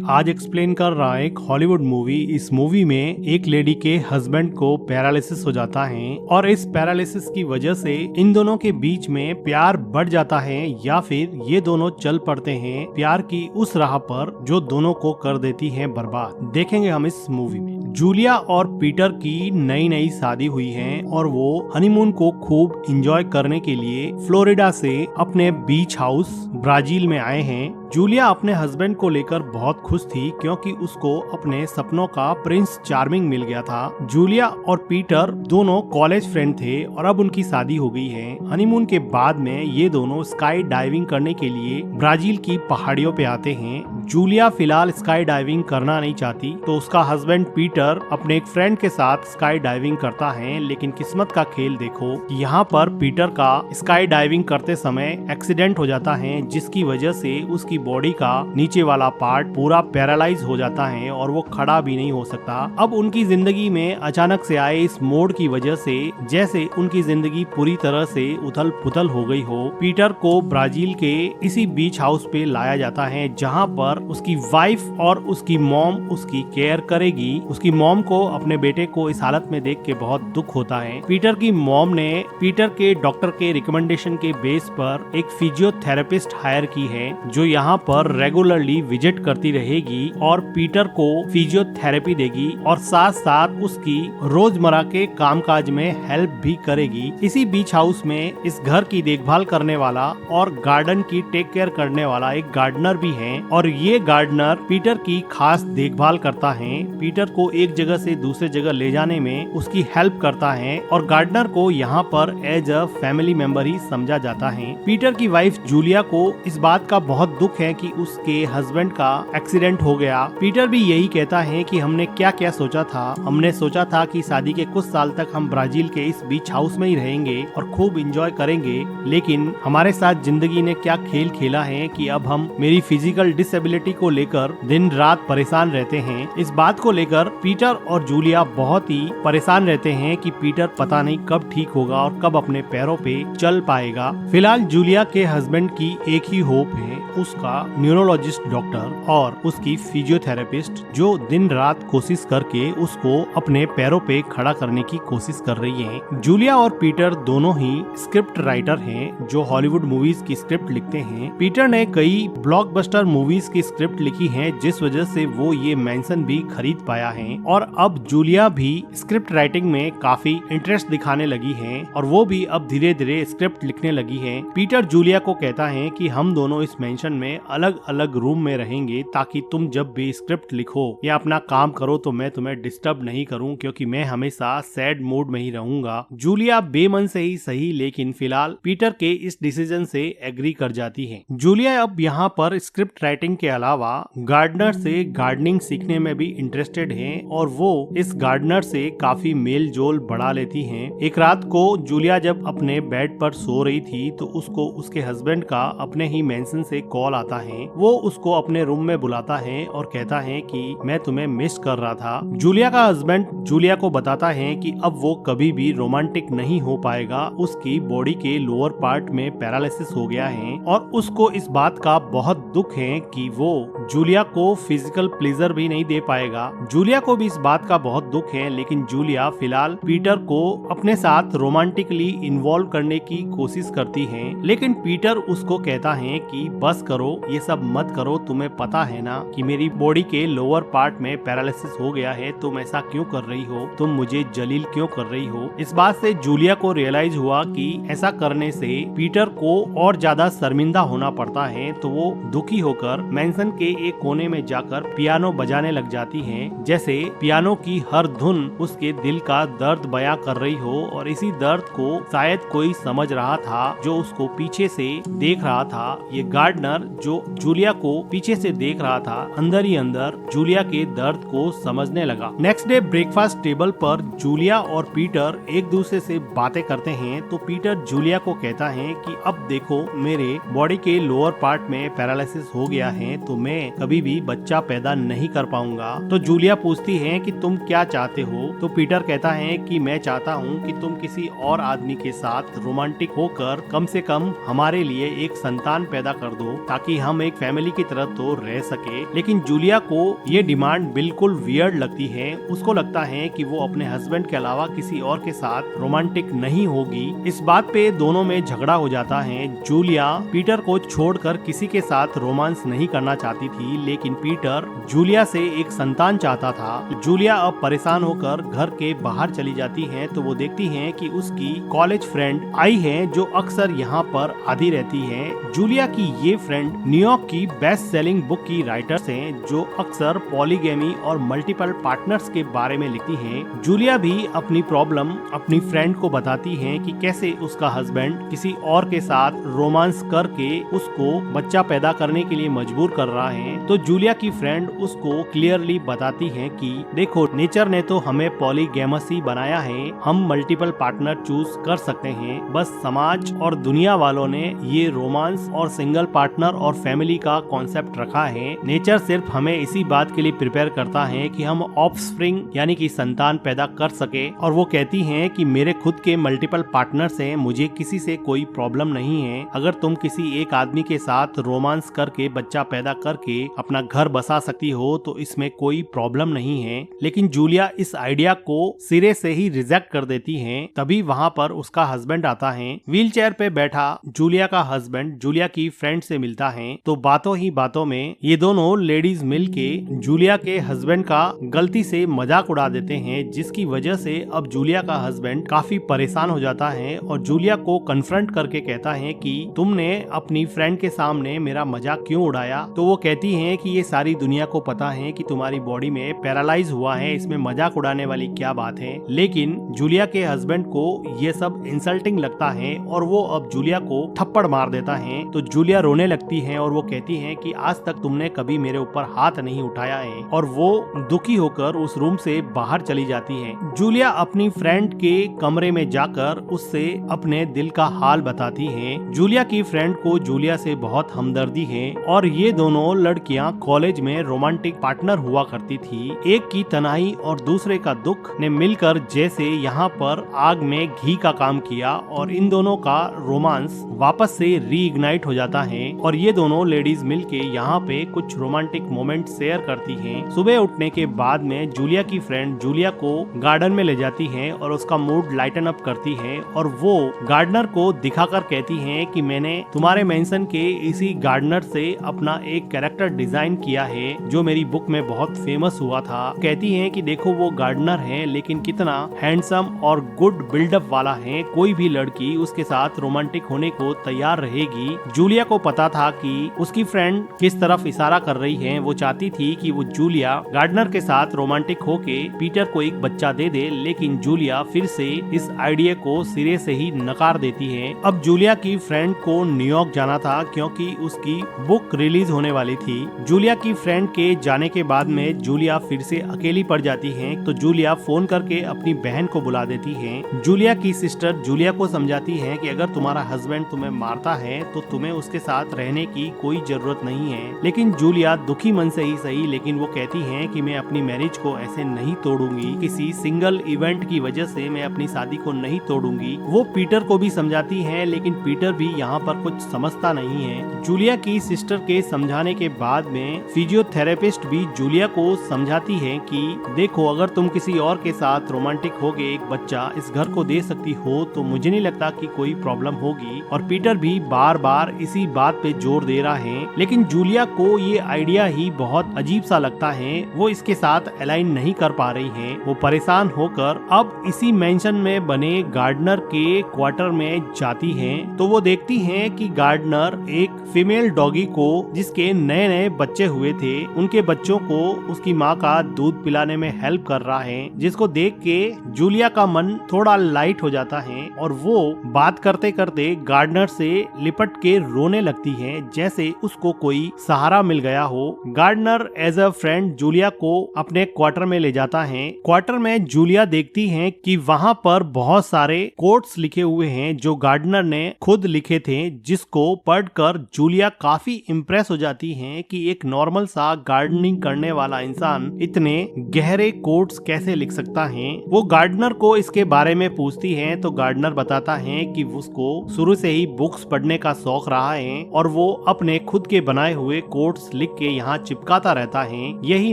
आज एक्सप्लेन कर रहा है एक हॉलीवुड मूवी। इस मूवी में एक लेडी के हस्बैंड को पैरालिसिस हो जाता है और इस पैरालिसिस की वजह से इन दोनों के बीच में प्यार बढ़ जाता है या फिर ये दोनों चल पड़ते हैं प्यार की उस राह पर जो दोनों को कर देती है बर्बाद। देखेंगे हम इस मूवी में। जूलिया और पीटर की नई नई शादी हुई है और वो हनीमून को खूब एंजॉय करने के लिए फ्लोरिडा से अपने बीच हाउस ब्राजील में आए हैं। जूलिया अपने हस्बैंड को लेकर बहुत खुश थी क्योंकि उसको अपने सपनों का प्रिंस चार्मिंग मिल गया था। जूलिया और पीटर दोनों कॉलेज फ्रेंड थे और अब उनकी शादी हो गई है। हनीमून के बाद में ये दोनों स्काई डाइविंग करने के लिए ब्राजील की पहाड़ियों पे आते हैं। जूलिया फिलहाल स्काई डाइविंग करना नहीं चाहती तो उसका हस्बैंड पीटर अपने एक फ्रेंड के साथ स्काई डाइविंग करता है, लेकिन किस्मत का खेल देखो कि यहाँ पर पीटर का स्काई डाइविंग करते समय एक्सीडेंट हो जाता है जिसकी वजह से उसकी बॉडी का नीचे वाला पार्ट पूरा पैरालाइज हो जाता है और वो खड़ा भी नहीं हो सकता। अब उनकी जिंदगी में अचानक से आए इस मोड़ की वजह से जैसे उनकी जिंदगी पूरी तरह से उथल पुथल हो गई हो। पीटर को ब्राजील के इसी बीच हाउस पे लाया जाता है जहाँ पर उसकी वाइफ और उसकी मॉम उसकी केयर करेगी। उसकी मॉम को अपने बेटे को इस हालत में देख के बहुत दुख होता है। पीटर की मॉम ने पीटर के डॉक्टर के रिकमेंडेशन के बेस पर एक फिजियोथेरेपिस्ट हायर की है जो यहाँ पर रेगुलरली विजिट करती रहेगी और पीटर को फिजियोथेरेपी देगी और साथ साथ उसकी रोजमर्रा के कामकाज में हेल्प भी करेगी। इसी बीच हाउस में इस घर की देखभाल करने वाला और गार्डन की टेक केयर करने वाला एक गार्डनर भी है और ये गार्डनर पीटर की खास देखभाल करता है। पीटर को एक जगह से दूसरे जगह ले जाने में उसकी हेल्प करता है और गार्डनर को यहाँ पर एज अ फैमिली मेंबर ही समझा जाता है। पीटर की वाइफ जूलिया को इस बात का बहुत दुख है कि उसके हस्बैंड का एक्सीडेंट हो गया। पीटर भी यही कहता है कि हमने क्या क्या सोचा था। हमने सोचा था कि शादी के कुछ साल तक हम ब्राजील के इस बीच हाउस में ही रहेंगे और खूब एंजॉय करेंगे, लेकिन हमारे साथ जिंदगी ने क्या खेल खेला है कि अब हम मेरी फिजिकल डिसेबिलिटी को लेकर दिन रात परेशान रहते हैं। इस बात को लेकर पीटर और जूलिया बहुत ही परेशान रहते हैं कि पीटर पता नहीं कब ठीक होगा और कब अपने पैरों पे चल पाएगा। फिलहाल जूलिया के हस्बैंड की एक ही होप है, उसका न्यूरोलॉजिस्ट डॉक्टर और उसकी फिजियोथेरेपिस्ट जो दिन रात कोशिश करके उसको अपने पैरों पे खड़ा करने की कोशिश कर रही है। जूलिया और पीटर दोनों ही स्क्रिप्ट राइटर हैं जो हॉलीवुड मूवीज की स्क्रिप्ट लिखते हैं। पीटर ने कई ब्लॉकबस्टर मूवीज की स्क्रिप्ट लिखी है जिस वजह से वो ये मैंसन भी खरीद पाया है और अब जूलिया भी स्क्रिप्ट राइटिंग में काफी इंटरेस्ट दिखाने लगी है और वो भी अब धीरे धीरे स्क्रिप्ट लिखने लगी है। पीटर जूलिया को कहता है कि हम दोनों इस मैंशन में अलग अलग रूम में रहेंगे ताकि तुम जब भी स्क्रिप्ट लिखो या अपना काम करो तो मैं तुम्हें डिस्टर्ब नहीं करूं क्योंकि मैं हमेशा सैड मूड में ही रहूंगा। जूलिया बेमन से ही सही लेकिन फिलहाल पीटर के इस डिसीजन से एग्री कर जाती है। जूलिया अब यहाँ पर स्क्रिप्ट राइटिंग के अलावा गार्डनर से गार्डनिंग सीखने में भी इंटरेस्टेड है और वो इस गार्डनर से काफी मेल जोल बढ़ा लेती है। एक रात को जूलिया जब अपने बेड पर सो रही थी तो उसको उसके हस्बैंड का अपने ही मेंशन से कॉल आता है। वो उसको अपने रूम में बुलाता है और कहता है कि मैं तुम्हें मिस कर रहा था। जूलिया का हस्बैंड जूलिया को बताता है कि अब वो कभी भी रोमांटिक नहीं हो पाएगा, उसकी बॉडी के लोअर पार्ट में पैरालिसिस हो गया है और उसको इस बात का बहुत दुख है कि वो जूलिया को फिजिकल प्लेजर भी नहीं दे पाएगा। जूलिया को भी इस बात का बहुत दुख है लेकिन जूलिया फिलहाल पीटर को अपने साथ रोमांटिकली इन्वॉल्व करने की कोशिश करती है, लेकिन पीटर उसको कहता है कि बस करो, ये सब मत करो, तुम्हें पता है ना कि मेरी बॉडी के लोअर पार्ट में पैरालिसिस हो गया है, तुम ऐसा क्यों कर रही हो, तुम मुझे जलील क्यों कर रही हो। इस बात से जूलिया को रियलाइज हुआ कि ऐसा करने से पीटर को और ज्यादा शर्मिंदा होना पड़ता है, तो वो दुखी होकर मैंसन के एक कोने में जाकर पियानो बजाने लग जाती है, जैसे पियानो की हर धुन उसके दिल का दर्द बयां कर रही हो और इसी दर्द को शायद कोई समझ रहा था जो उसको पीछे से देख रहा था। ये गार्डनर जो जूलिया को पीछे से देख रहा था अंदर ही अंदर जूलिया के दर्द को समझने लगा। नेक्स्ट डे ब्रेकफास्ट टेबल पर जूलिया और पीटर एक दूसरे से बातें करते हैं तो पीटर जूलिया को कहता है कि अब देखो मेरे बॉडी के लोअर पार्ट में पैरालिसिस हो गया है तो मैं कभी भी बच्चा पैदा नहीं कर पाऊंगा। तो जूलिया पूछती है कि तुम क्या चाहते हो, तो पीटर कहता है कि मैं चाहता हूँ कि तुम किसी और आदमी के साथ रोमांटिक होकर कम से कम हमारे लिए एक संतान पैदा कर दो ताकि कि हम एक फैमिली की तरह तो रह सके, लेकिन जूलिया को ये डिमांड बिल्कुल वियर्ड लगती है। उसको लगता है कि वो अपने हस्बैंड के अलावा किसी और के साथ रोमांटिक नहीं होगी। इस बात पे दोनों में झगड़ा हो जाता है। जूलिया पीटर को छोड़कर किसी के साथ रोमांस नहीं करना चाहती थी, लेकिन पीटर जूलिया से एक संतान चाहता था। जूलिया अब परेशान होकर घर के बाहर चली जाती है तो वो देखती है कि उसकी कॉलेज फ्रेंड आई है जो अक्सर यहाँ पर आती रहती है। जूलिया की ये फ्रेंड न्यूयॉर्क की बेस्ट सेलिंग बुक की राइटर्स हैं जो अक्सर पॉलीगैमी और मल्टीपल पार्टनर्स के बारे में लिखती हैं। जूलिया भी अपनी प्रॉब्लम अपनी फ्रेंड को बताती है कि कैसे उसका हस्बैंड किसी और के साथ रोमांस करके उसको बच्चा पैदा करने के लिए मजबूर कर रहा है। तो जूलिया की फ्रेंड उसको क्लियरली बताती है कि देखो, नेचर ने तो हमें पॉलीगैमसी बनाया है, हम मल्टीपल पार्टनर चूज कर सकते हैं, बस समाज और दुनिया वालों ने ये रोमांस और सिंगल पार्टनर और फैमिली का कॉन्सेप्ट रखा है। नेचर सिर्फ हमें इसी बात के लिए प्रिपेयर करता है कि हम ऑफस्प्रिंग यानी कि संतान पैदा कर सके। और वो कहती हैं कि मेरे खुद के मल्टीपल पार्टनर्स हैं, मुझे किसी से कोई प्रॉब्लम नहीं है। अगर तुम किसी एक आदमी के साथ रोमांस करके बच्चा पैदा करके अपना घर बसा सकती हो तो इसमें कोई प्रॉब्लम नहीं है। लेकिन जूलिया इस आइडिया को सिरे से ही रिजेक्ट कर देती है। तभी वहाँ पर उसका हस्बैंड आता है। व्हील चेयर पे बैठा जूलिया का हस्बैंड जूलिया की फ्रेंड से मिलता है तो बातों ही बातों में ये दोनों लेडीज मिलके जूलिया के हस्बैंड का गलती से मजाक उड़ा देते हैं, जिसकी वजह से अब जूलिया का हस्बैंड काफी परेशान हो जाता है और जूलिया को कन्फ्रंट करके कहता है कि तुमने अपनी फ्रेंड के सामने मेरा मजाक क्यों उड़ाया। तो वो कहती है कि ये सारी दुनिया को पता है कि तुम्हारी बॉडी में पैरालाइज हुआ है, इसमें मजाक उड़ाने वाली क्या बात है। लेकिन जूलिया के हस्बैंड को ये सब इंसल्टिंग लगता है और वो अब जूलिया को थप्पड़ मार देता है। तो जूलिया रोने लगती है और वो कहती है कि आज तक तुमने कभी मेरे ऊपर हाथ नहीं उठाया है, और वो दुखी होकर उस रूम से बाहर चली जाती है। जूलिया अपनी फ्रेंड के कमरे में जाकर उससे अपने दिल का हाल बताती है। जूलिया की फ्रेंड को जूलिया से बहुत हमदर्दी है और ये दोनों लड़कियां कॉलेज में रोमांटिक पार्टनर हुआ करती थी। एक की तन्हाई और दूसरे का दुख ने मिलकर जैसे यहाँ पर आग में घी का काम किया और इन दोनों का रोमांस वापस से रीइग्नाइट हो जाता है और ये दोनों लेडीज मिलके यहाँ पे कुछ रोमांटिक मोमेंट शेयर करती हैं। सुबह उठने के बाद में जूलिया की फ्रेंड जूलिया को गार्डन में ले जाती है और उसका मूड लाइटन अप करती है और वो गार्डनर को दिखाकर कहती है कि मैंने तुम्हारे मेंशन के इसी गार्डनर से अपना एक कैरेक्टर डिजाइन किया है जो मेरी बुक में बहुत फेमस हुआ था। कहती है कि देखो, वो गार्डनर है लेकिन कितना हैंडसम और गुड बिल्डअप वाला है, कोई भी लड़की उसके साथ रोमांटिक होने को तैयार रहेगी। जूलिया को पता था कि उसकी फ्रेंड किस तरफ इशारा कर रही है। वो चाहती थी कि वो जूलिया गार्डनर के साथ रोमांटिक होके पीटर को एक बच्चा दे दे, लेकिन जूलिया फिर से इस आइडिया को सिरे से ही नकार देती है। अब जूलिया की फ्रेंड को न्यूयॉर्क जाना था क्योंकि उसकी बुक रिलीज होने वाली थी। जूलिया की फ्रेंड के जाने के बाद में जूलिया फिर से अकेली पड़ जाती है तो जूलिया फोन करके अपनी बहन को बुला देती है। जूलिया की सिस्टर जूलिया को समझाती है कि अगर तुम्हारा हस्बैंड तुम्हें मारता है तो तुम्हें उसके साथ रहने की कोई जरूरत नहीं है। लेकिन जूलिया दुखी मन से ही सही, लेकिन वो कहती है कि मैं अपनी मैरिज को ऐसे नहीं तोड़ूंगी, किसी सिंगल इवेंट की वजह से मैं अपनी शादी को नहीं तोड़ूंगी। वो पीटर को भी समझाती है लेकिन पीटर भी यहाँ पर कुछ समझता नहीं है। जूलिया की सिस्टर के समझाने के बाद में फिजियोथेरेपिस्ट भी जूलिया को समझाती है कि देखो, अगर तुम किसी और के साथ रोमांटिक होके एक बच्चा इस घर को दे सकती हो तो मुझे नहीं लगता कि कोई प्रॉब्लम होगी। और पीटर भी बार बार इसी बात पे जोर दे रहा है, लेकिन जूलिया को ये आइडिया ही बहुत अजीब सा लगता है। वो इसके साथ अलाइन नहीं कर पा रही है। वो परेशान होकर अब इसी मेंशन में बने गार्डनर के क्वार्टर में जाती हैं। तो वो देखती हैं कि गार्डनर एक फीमेल डॉगी को, जिसके नए नए बच्चे हुए थे, उनके बच्चों को उसकी माँ का दूध पिलाने में हेल्प कर रहा है, जिसको देख के जूलिया का मन थोड़ा लाइट हो जाता है और वो बात करते करते गार्डनर से लिपट के रोने लगती है जैसे उसको कोई सहारा मिल गया हो। Gardner as a friend Julia को अपने क्वार्टर में ले जाता है। क्वार्टर में जूलिया देखती है कि वहाँ पर बहुत सारे कोट्स लिखे हुए हैं जो गार्डनर ने खुद लिखे थे, जिसको पढ़कर जूलिया काफी इम्प्रेस हो जाती है कि एक नॉर्मल सा गार्डनिंग करने वाला इंसान इतने गहरे कोट्स कैसे लिख सकता है। वो गार्डनर को इसके बारे में पूछती है तो गार्डनर बताता है कि उसको शुरू से ही बुक्स पढ़ने का शौक रहा है और वो अपने खुद के बनाए हुए कोट्स लिख के यहाँ चिपकाता रहता है। यही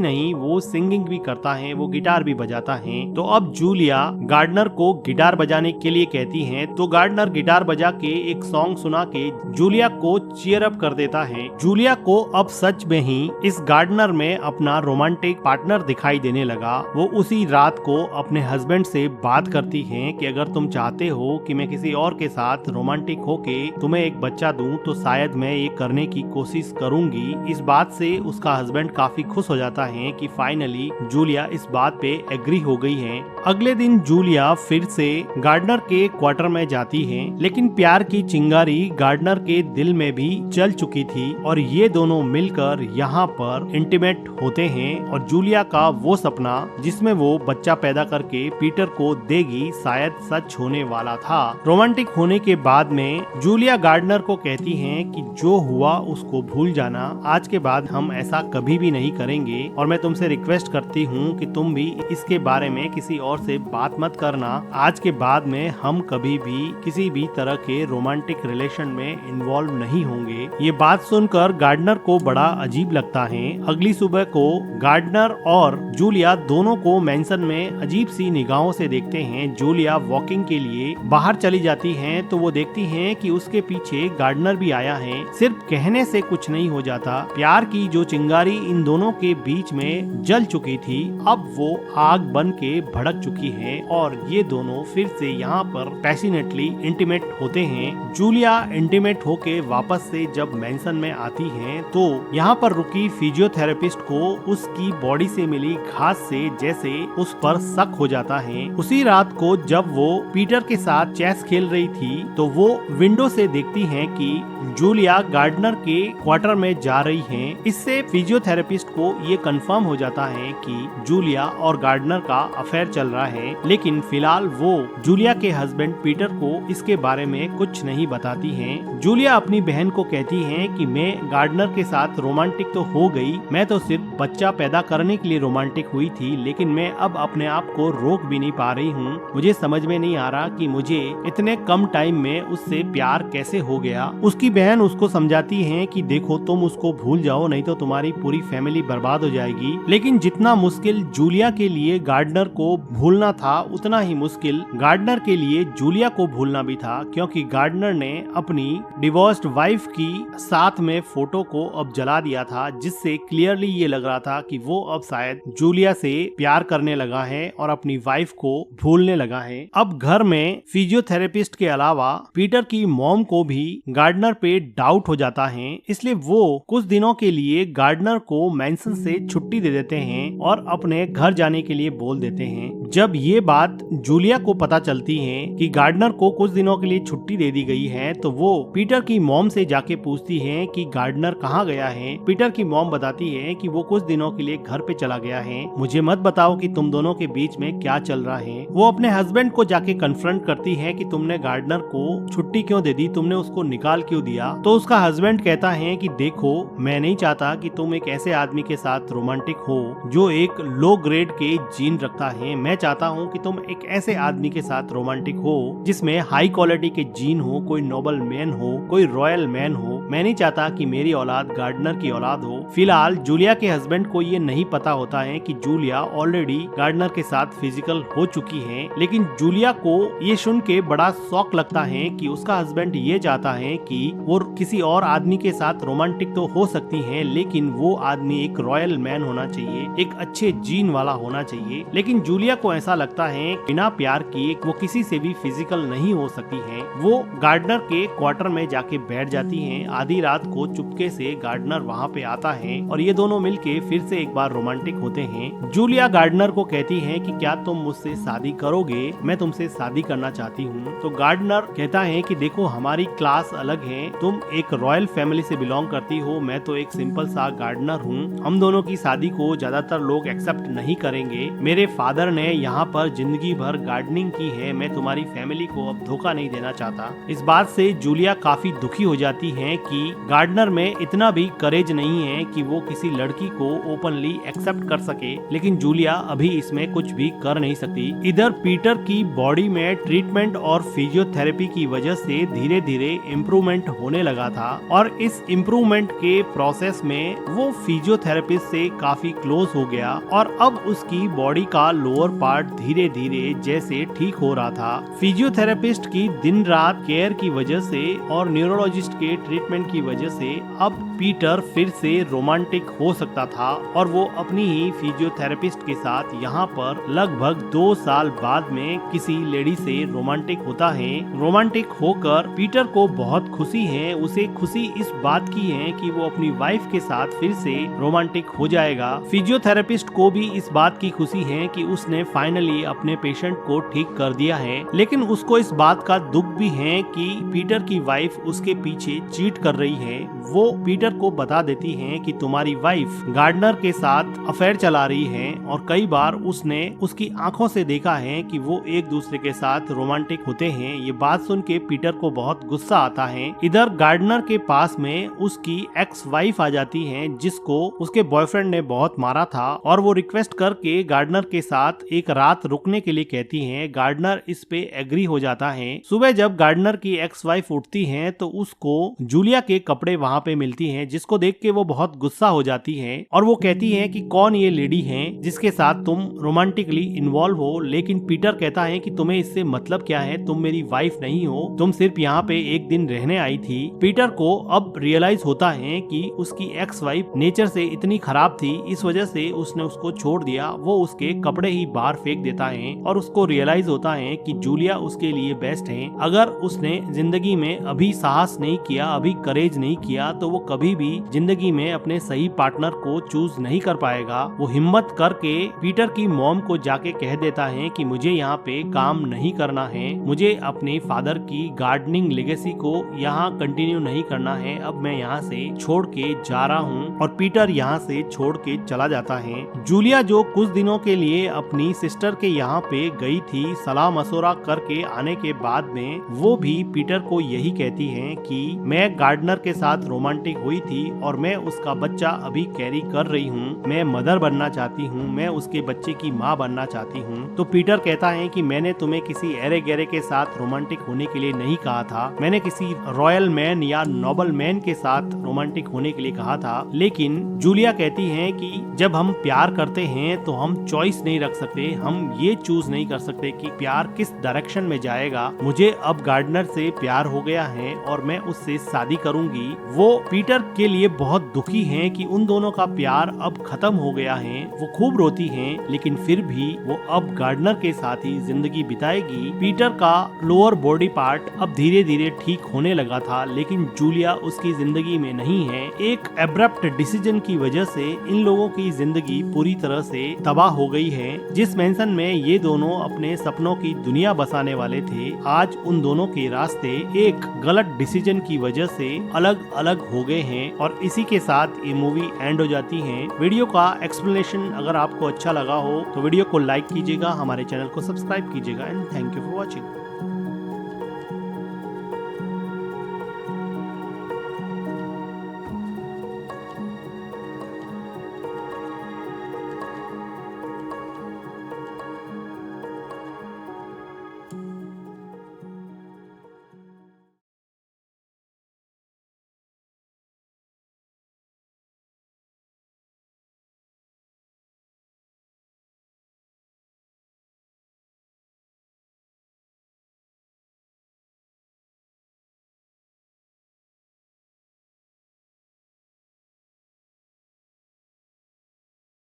नहीं, वो सिंगिंग भी करता है, वो गिटार भी बजाता है। तो अब जूलिया गार्डनर को गिटार बजाने के लिए कहती है, तो गार्डनर गिटार बजा के एक सॉन्ग सुना के जूलिया को चीयर अप कर देता है। जूलिया को अब सच में ही इस गार्डनर में अपना रोमांटिक पार्टनर दिखाई देने लगा। वो उसी रात को अपने हस्बैंड से बात करती है कि अगर तुम चाहते हो कि मैं किसी और के साथ रोमांटिक होके तुम्हें एक बच्चा दूं तो शायद मैं ये करने की कोशिश करूंगी। इस बात से उसका हस्बैंड काफी खुश हो जाता है कि फाइनली जूलिया इस बात पे एग्री हो गई है। अगले दिन जूलिया फिर से गार्डनर के क्वार्टर में जाती है, लेकिन प्यार की चिंगारी गार्डनर के दिल में भी जल चुकी थी और ये दोनों मिलकर यहाँ पर इंटीमेट होते हैं। और जूलिया का वो सपना जिसमें वो बच्चा पैदा करके पीटर को देगी शायद सच होने वाला था। रोमांटिक होने के बाद में जूलिया गार्डनर को कहती है कि जो हुआ उसको भूल जाना, आज के बाद हम ऐसा कभी भी नहीं करेंगे और मैं तुमसे रिक्वेस्ट करती हूँ कि तुम भी इसके बारे में किसी और से बात मत करना। आज के बाद में हम कभी भी किसी भी तरह के रोमांटिक रिलेशन में इन्वॉल्व नहीं होंगे। ये बात सुनकर गार्डनर को बड़ा अजीब लगता है। अगली सुबह को गार्डनर और जूलिया दोनों को मेंशन में अजीब सी निगाहों से देखते हैं। जूलिया वॉकिंग के लिए बाहर चली जाती है तो वो देखती है कि उसके पीछे गार्डनर भी आया है। सिर्फ कहने से कुछ नहीं हो जाता। प्यार की जो चिंगारी इन दोनों के बीच में जल चुकी थी अब वो आग बन के भड़क चुकी है और ये दोनों फिर से यहाँ पर पैशनेटली इंटीमेट होते हैं। जूलिया इंटीमेट होके वापस से जब मेंशन में आती है तो यहाँ पर रुकी फिजियोथेरेपिस्ट को उसकी बॉडी से मिली घास से जैसे उस पर शक हो जाता है। उसी रात को जब वो पीटर के साथ चेस खेल रही थी तो वो विंडो से देखती है कि जूलिया गार्डनर के क्वार्टर में जा रही है। इससे फिजियोथेरेपिस्ट को ये कंफर्म हो जाता है कि जूलिया और गार्डनर का अफेयर चल रहा है, लेकिन फिलहाल वो जूलिया के हस्बैंड पीटर को इसके बारे में कुछ नहीं बताती है। जूलिया अपनी बहन को कहती है कि मैं गार्डनर के साथ रोमांटिक तो हो गई, मैं तो सिर्फ बच्चा पैदा करने के लिए रोमांटिक हुई थी, लेकिन मैं अब अपने आप को रोक भी नहीं पा रही हूँ। मुझे समझ में नहीं आ रहा कि मुझे इतने कम टाइम में उससे प्यार कैसे हो गया। उसकी बहन उसको समझाती है कि देखो तुम उसको भूल जाओ, नहीं तो तुम्हारी पूरी फैमिली बर्बाद हो जाएगी। लेकिन जितना मुश्किल जूलिया के लिए गार्डनर को भूलना था उतना ही मुश्किल गार्डनर के लिए जूलिया को भूलना भी था, क्योंकि गार्डनर ने अपनी डिवोर्स्ड वाइफ की साथ में फोटो को अब जला दिया था, जिससे क्लियरली ये लग रहा था कि वो अब शायद जूलिया से प्यार करने लगा है और अपनी वाइफ को भूलने लगा है। अब घर में फिजियोथेरेपिस्ट के अलावा पीटर की मॉम को भी गार्डनर पे डाउट हो जाता है, इसलिए वो कुछ दिनों के लिए गार्डनर को मेंशन से छुट्टी दे देते हैं और अपने घर जाने के लिए बोल देते हैं। जब ये बात जूलिया को पता चलती है कि गार्डनर को कुछ दिनों के लिए छुट्टी दे दी गई है तो वो पीटर की मॉम से जाके पूछती है कि गार्डनर कहाँ गया है। पीटर की मॉम बताती है कि वो कुछ दिनों के लिए घर पे चला गया है, मुझे मत बताओ कि तुम दोनों के बीच में क्या चल रहा है। वो अपने हस्बैंड को जाके कन्फ्रंट करती है कि तुमने गार्डनर को छुट्टी क्यों दे दी, तुमने उसको निकाल क्यों दिया। तो उसका हस्बैंड कहता है कि देखो मैं नहीं चाहता कि तुम एक ऐसे आदमी के साथ रोमांटिक हो जो एक लो ग्रेड के जीन रखता है। मैं चाहता हूँ कि तुम एक ऐसे आदमी के साथ रोमांटिक हो जिसमें हाई क्वालिटी के जीन हो, कोई नोबल मैन हो, कोई रॉयल मैन हो। मैं नहीं चाहता कि मेरी औलाद गार्डनर की औलाद हो। फिलहाल जूलिया के हस्बैंड को ये नहीं पता होता है कि जूलिया ऑलरेडी गार्डनर के साथ फिजिकल हो चुकी है, लेकिन जूलिया को ये सुन के बड़ा शौक लगता है कि उसका हस्बैंड ये चाहता है कि वो किसी और आदमी के साथ रोमांटिक तो हो सकती है, लेकिन वो आदमी एक रॉयल मैन होना चाहिए, एक अच्छे जीन वाला होना चाहिए। लेकिन जूलिया को ऐसा लगता है बिना प्यार किए वो किसी से भी फिजिकल नहीं हो सकती है। वो गार्डनर के क्वार्टर में जाके बैठ जाती हैं। आधी रात को चुपके से गार्डनर वहाँ पे आता है और ये दोनों मिलके फिर से एक बार रोमांटिक होते हैं। जूलिया गार्डनर को कहती है कि क्या तुम मुझसे शादी करोगे, मैं तुमसे शादी करना चाहती हूँ। तो गार्डनर कहता है कि देखो हमारी क्लास अलग है, तुम एक रॉयल फैमिली से बिलोंग करती हो, मैं तो एक सिंपल सा गार्डनर हूँ। हम दोनों की शादी को ज्यादातर लोग एक्सेप्ट नहीं करेंगे। मेरे फादर ने यहाँ पर जिंदगी भर गार्डनिंग की है, मैं तुम्हारी फैमिली को अब धोखा नहीं देना चाहता। इस बात से जूलिया काफी दुखी हो जाती है कि गार्डनर में इतना भी करेज नहीं है कि वो किसी लड़की को ओपनली एक्सेप्ट कर सके, लेकिन जूलिया अभी इसमें कुछ भी कर नहीं सकती। इधर पीटर की बॉडी में ट्रीटमेंट और फिजियोथेरेपी की वजह से धीरे धीरे इम्प्रूवमेंट होने लगा था और इस इम्प्रूवमेंट के प्रोसेस में वो फिजियोथेरेपिस्ट से काफी क्लोज हो गया और अब उसकी बॉडी का लोअर पार्ट धीरे धीरे जैसे ठीक हो रहा था। फिजियोथेरेपिस्ट की दिन रात केयर की वजह से और न्यूरोलॉजिस्ट के ट्रीटमेंट की वजह से अब पीटर फिर से रोमांटिक हो सकता था और वो अपनी ही फिजियोथेरेपिस्ट के साथ यहाँ पर लगभग 2 साल बाद में किसी लेडी से रोमांटिक होता है। रोमांटिक होकर पीटर को बहुत खुशी है, उसे खुशी इस बात की है कि वो अपनी वाइफ के साथ फिर से रोमांटिक हो जाएगा। फिजियोथेरेपिस्ट को भी इस बात की खुशी है कि उसने फाइनली अपने पेशेंट को ठीक कर दिया है, लेकिन उसको इस बात का दुख भी है कि पीटर की वाइफ उसके पीछे चीट कर रही है। वो पीटर को बता देती है कि तुम्हारी वाइफ गार्डनर के साथ अफेयर चला रही है और कई बार उसने उसकी आंखों से देखा है कि वो एक दूसरे के साथ रोमांटिक होते हैं। ये बात सुन के पीटर को बहुत गुस्सा आता है। इधर गार्डनर के पास में उसकी एक्स वाइफ आ जाती है जिसको उसके बॉयफ्रेंड ने बहुत मारा था और वो रिक्वेस्ट करके गार्डनर के साथ एक रात रुकने के लिए कहती है। गार्डनर इस पे एग्री हो जाता है। सुबह जब गार्डनर की एक्स वाइफ उठती है तो उसको जूलिया के कपड़े वहाँ पे मिलती हैं, जिसको देख के वो बहुत गुस्सा हो जाती है और वो कहती है कि कौन ये लेडी है जिसके साथ तुम रोमांटिकली इन्वॉल्व हो। लेकिन पीटर कहता है कि तुम्हें इससे मतलब क्या है, तुम मेरी वाइफ नहीं हो, तुम सिर्फ यहाँ पे एक दिन रहने आई थी। पीटर को अब रियलाइज होता है कि उसकी एक्स वाइफ नेचर से इतनी खराब थी, इस वजह से उसने उसको छोड़ दिया। वो उसके कपड़े ही बाहर फेंक देता है और उसको रियलाइज होता है कि जूलिया उसके लिए बेस्ट है। अगर उसने जिंदगी में अभी साहस नहीं किया, अभी करेज नहीं किया, तो वो कभी भी जिंदगी में अपने सही पार्टनर को चूज नहीं कर पाएगा। वो हिम्मत करके पीटर की मॉम को जाके कह देता है कि मुझे यहाँ पे काम नहीं करना है, मुझे अपने फादर की गार्डनिंग लेगेसी को यहाँ कंटिन्यू नहीं करना है, अब मैं यहाँ से छोड़ के जा रहा हूँ। और पीटर यहाँ से छोड़ के चला जाता है। जूलिया जो कुछ दिनों के लिए अपनी सिस्टर के यहाँ पे गई थी, सलाह मशवरा करके आने के बाद में वो भी पीटर को यही कहती है कि मैं गार्डनर के साथ रोमांटिक हुई थी और मैं उसका बच्चा अभी कैरी कर रही हूँ, मैं मदर बनना चाहती हूँ, मैं उसके बच्चे की माँ बनना चाहती हूँ। तो पीटर कहता है कि मैंने तुम्हें किसी एरे गहरे के साथ रोमांटिक होने के लिए नहीं कहा था, मैंने किसी रॉयल मैन या नोबल मैन के साथ रोमांटिक होने के लिए कहा था। लेकिन जूलिया कहती है कि जब हम प्यार करते हैं तो हम चॉइस नहीं रख सकते, हम ये चूज नहीं कर सकते कि प्यार किस डायरेक्शन में जाएगा। मुझे अब गार्डनर से प्यार हो गया है और मैं उससे शादी करूंगी। वो पीटर के लिए बहुत दुखी हैं कि उन दोनों का प्यार अब खत्म हो गया है। वो खूब रोती हैं, लेकिन फिर भी वो अब गार्डनर के साथ ही जिंदगी बिताएगी। पीटर का लोअर बॉडी पार्ट अब धीरे धीरे ठीक होने लगा था, लेकिन जूलिया उसकी जिंदगी में नहीं है। एक एब्रप्ट डिसीजन की वजह से इन लोगों की जिंदगी पूरी तरह से तबाह हो गई है। जिस मेंशन में ये दोनों अपने सपनों की दुनिया बसाने वाले थे, आज उन दोनों के रास्ते एक गलत डिसीजन की वजह से अलग अलग हो गए हैं और इसी के साथ ये मूवी एंड हो जाती है। वीडियो का एक्सप्लेनेशन अगर आपको अच्छा लगा हो तो वीडियो को लाइक कीजिएगा, हमारे चैनल को सब्सक्राइब कीजिएगा and thank you for watching.